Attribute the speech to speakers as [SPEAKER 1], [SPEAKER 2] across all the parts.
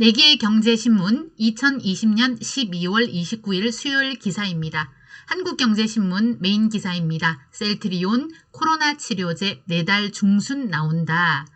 [SPEAKER 1] 내기의 경제신문 2020년 12월 29일 수요일 기사입니다. 한국경제신문 메인 기사입니다. 셀트리온 코로나 치료제 4달 중순 나온다.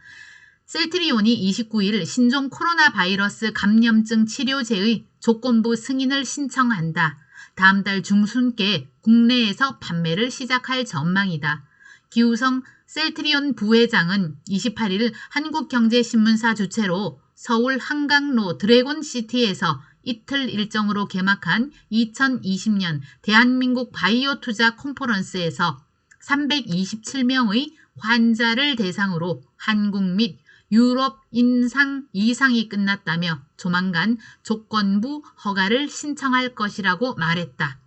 [SPEAKER 1] 셀트리온이 29일 신종 코로나 바이러스 감염증 치료제의 조건부 승인을 신청한다. 다음 달 중순께 국내에서 판매를 시작할 전망이다. 기우성 셀트리온 부회장은 28일 한국경제신문사 주최로 서울 한강로 드래곤시티에서 이틀 일정으로 개막한 2020년 대한민국 바이오 투자 컨퍼런스에서 327명의 환자를 대상으로 한국 및 유럽 임상 이상이 끝났다며 조만간 조건부 허가를 신청할 것이라고 말했다.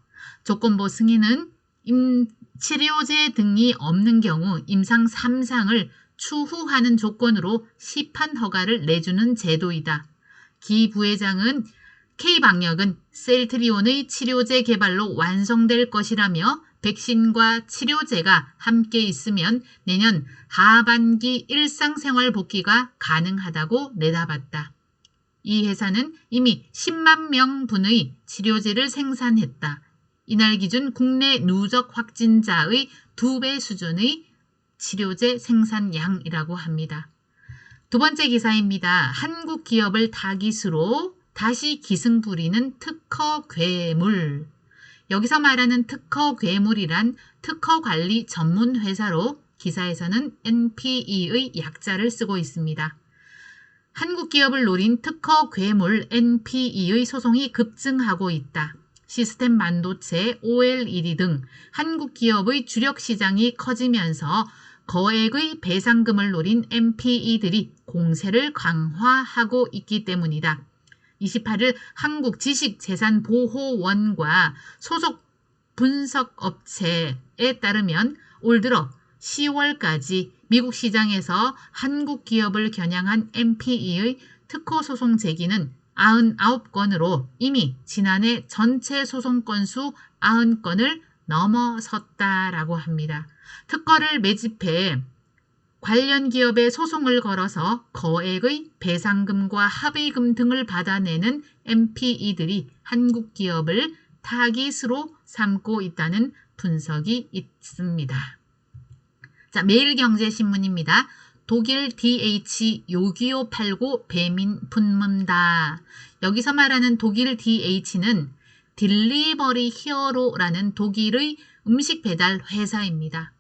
[SPEAKER 1] 조건부 승인은 치료제 등이 없는 경우 임상 3상을 추후하는 조건으로 시판 허가를 내주는 제도이다. 기 부회장은 K방역은 셀트리온의 치료제 개발로 완성될 것이라며 백신과 치료제가 함께 있으면 내년 하반기 일상생활 복귀가 가능하다고 내다봤다. 이 회사는 이미 10만 명분의 치료제를 생산했다. 이날 기준 국내 누적 확진자의 2배 수준의 치료제 생산량이라고 합니다. 두 번째 기사입니다. 한국 기업을 타깃으로 다시 기승 부리는 특허 괴물. 여기서 말하는 특허 괴물이란 특허 관리 전문 회사로 기사에서는 NPE의 약자를 쓰고 있습니다. 한국 기업을 노린 특허 괴물 NPE의 소송이 급증하고 있다. 시스템 반도체, OLED 등 한국 기업의 주력 시장이 커지면서 거액의 배상금을 노린 NPE들이 공세를 강화하고 있기 때문이다. 28일 한국지식재산보호원과 소속 분석업체에 따르면 올 들어 10월까지 미국 시장에서 한국 기업을 겨냥한 NPE의 특허 소송 제기는 99건으로 이미 지난해 전체 소송 건수 90건을 넘어섰다라고 합니다. 특허를 매집해 관련 기업에 소송을 걸어서 거액의 배상금과 합의금 등을 받아내는 NPE들이 한국 기업을 타깃으로 삼고 있다는 분석이 있습니다. 자, 매일경제신문입니다. 독일 DH 요기요 팔고 배민 품는다. 여기서 말하는 독일 DH는 딜리버리 히어로라는 독일의 음식 배달 회사입니다.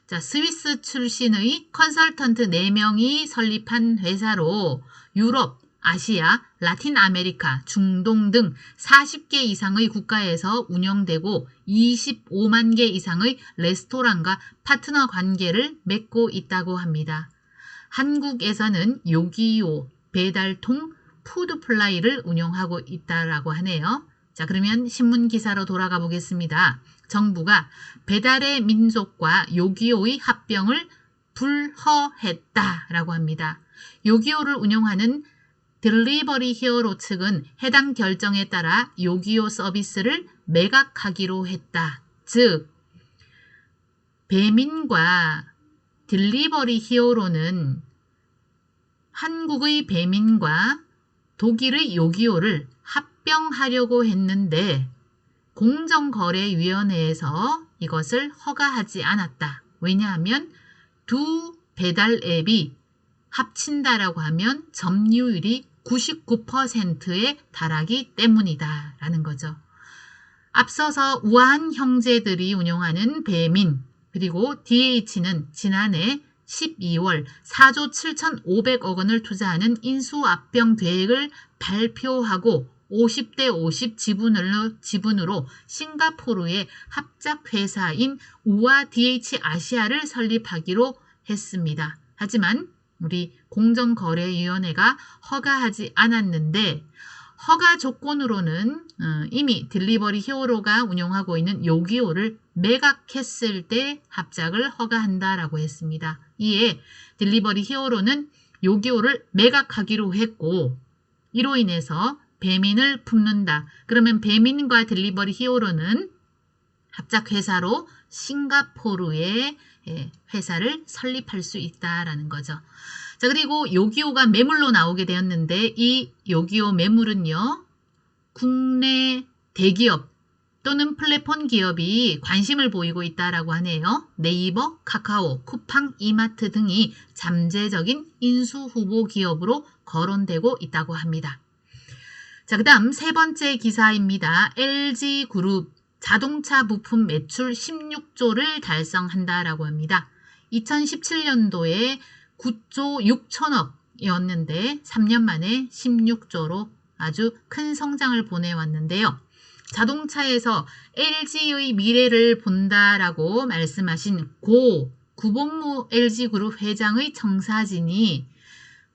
[SPEAKER 1] 자, 스위스 출신의 컨설턴트 4명이 설립한 회사로 유럽, 아시아, 라틴 아메리카, 중동 등 40개 이상의 국가에서 운영되고 25만 개 이상의 레스토랑과 파트너 관계를 맺고 있다고 합니다. 한국에서는 요기요, 배달통, 푸드플라이를 운영하고 있다라고 하네요. 자, 그러면 신문 기사로 돌아가 보겠습니다. 정부가 배달의 민족과 요기요의 합병을 불허했다라고 합니다. 요기요를 운영하는 딜리버리 히어로 측은 해당 결정에 따라 요기요 서비스를 매각하기로 했다. 즉, 배민과 딜리버리 히어로는 한국의 배민과 독일의 요기요를 합병하려고 했는데 공정거래위원회에서 이것을 허가하지 않았다. 왜냐하면 두 배달 앱이 합친다라고 하면 점유율이 99%에 달하기 때문이다 라는 거죠. 앞서서 우한 형제들이 운영하는 배민 그리고 DH는 지난해 12월 4조 7,500억 원을 투자하는 인수합병 계획을 발표하고 50대 50 지분으로 싱가포르의 합작회사인 우아 DH 아시아를 설립하기로 했습니다. 하지만 우리 공정거래위원회가 허가하지 않았는데 허가 조건으로는 이미 딜리버리 히어로가 운영하고 있는 요기요를 매각했을 때 합작을 허가한다라고 했습니다. 이에 딜리버리 히어로는 요기요를 매각하기로 했고 이로 인해서 배민을 품는다. 그러면 배민과 딜리버리 히어로는 합작회사로 싱가포르에 회사를 설립할 수 있다라는 거죠. 자, 그리고 요기요가 매물로 나오게 되었는데 이 요기요 매물은요. 국내 대기업 또는 플랫폼 기업이 관심을 보이고 있다라고 하네요. 네이버, 카카오, 쿠팡, 이마트 등이 잠재적인 인수 후보 기업으로 거론되고 있다고 합니다. 자, 그 다음 세 번째 기사입니다. LG그룹 자동차 부품 매출 16조를 달성한다라고 합니다. 2017년도에 9조 6천억이었는데 3년 만에 16조로 아주 큰 성장을 보내왔는데요. 자동차에서 LG의 미래를 본다라고 말씀하신 고 구봉무 LG그룹 회장의 청사진이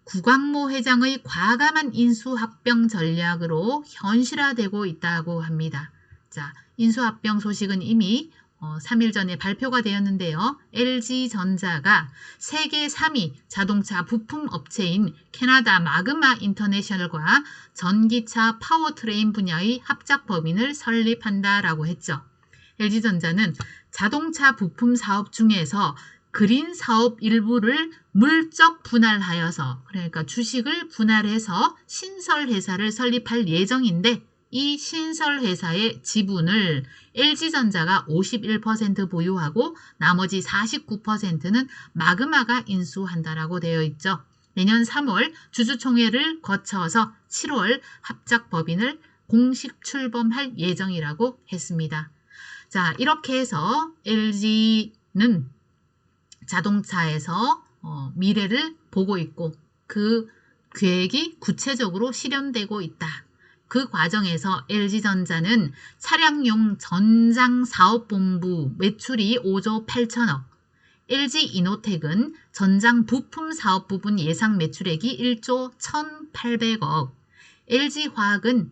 [SPEAKER 1] 구광모 회장의 과감한 인수합병 전략으로 현실화되고 있다고 합니다. 자, 인수합병 소식은 이미 3일 전에 발표가 되었는데요. LG전자가 세계 3위 자동차 부품 업체인 캐나다 마그마 인터내셔널과 전기차 파워트레인 분야의 합작 법인을 설립한다라고 했죠. LG전자는 자동차 부품 사업 중에서 그린 사업 일부를 물적 분할하여서, 그러니까 주식을 분할해서 신설회사를 설립할 예정인데 이 신설회사의 지분을 LG전자가 51% 보유하고 나머지 49%는 마그마가 인수한다라고 되어 있죠. 내년 3월 주주총회를 거쳐서 7월 합작법인을 공식 출범할 예정이라고 했습니다. 자, 이렇게 해서 LG는 자동차에서 미래를 보고 있고 그 계획이 구체적으로 실현되고 있다. 그 과정에서 LG전자는 차량용 전장사업본부 매출이 5조 8천억, LG이노텍은 전장 부품 사업 부분 예상 매출액이 1조 1,800억, LG화학은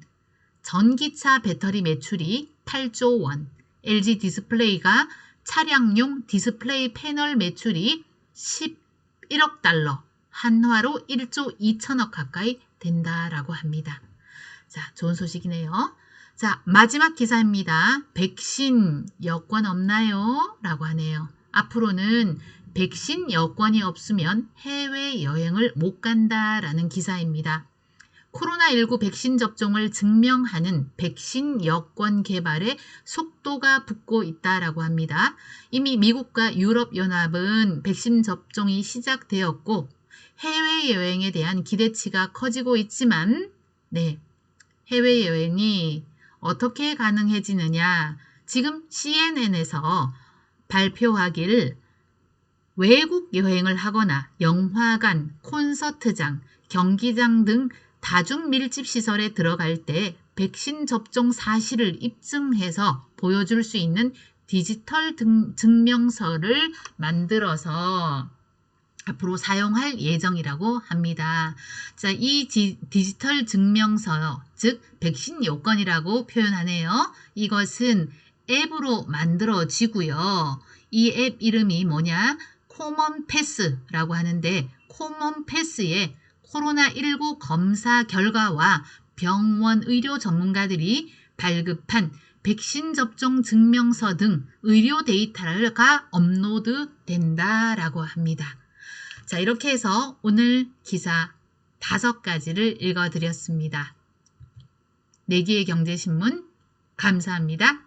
[SPEAKER 1] 전기차 배터리 매출이 8조 원, LG디스플레이가 차량용 디스플레이 패널 매출이 11억 달러, 한화로 1조 2천억 가까이 된다라고 합니다. 자, 좋은 소식이네요. 자, 마지막 기사입니다. 백신 여권 없나요? 라고 하네요. 앞으로는 백신 여권이 없으면 해외여행을 못 간다라는 기사입니다. 코로나19 백신 접종을 증명하는 백신 여권 개발에 속도가 붙고 있다라고 합니다. 이미 미국과 유럽연합은 백신 접종이 시작되었고 해외여행에 대한 기대치가 커지고 있지만 해외여행이 어떻게 가능해지느냐. 지금 CNN에서 발표하기를 외국 여행을 하거나 영화관, 콘서트장, 경기장 등 다중 밀집 시설에 들어갈 때 백신 접종 사실을 입증해서 보여줄 수 있는 디지털 증명서를 만들어서 앞으로 사용할 예정이라고 합니다. 자, 이 디지털 증명서, 즉 백신 요건이라고 표현하네요. 이것은 앱으로 만들어지고요. 이 앱 이름이 뭐냐? 코먼 패스라고 하는데 코먼 패스에 코로나19 검사 결과와 병원 의료 전문가들이 발급한 백신 접종 증명서 등 의료 데이터가 업로드 된다라고 합니다. 자, 이렇게 해서 오늘 기사 5가지를 읽어드렸습니다. 내기의 경제신문 감사합니다.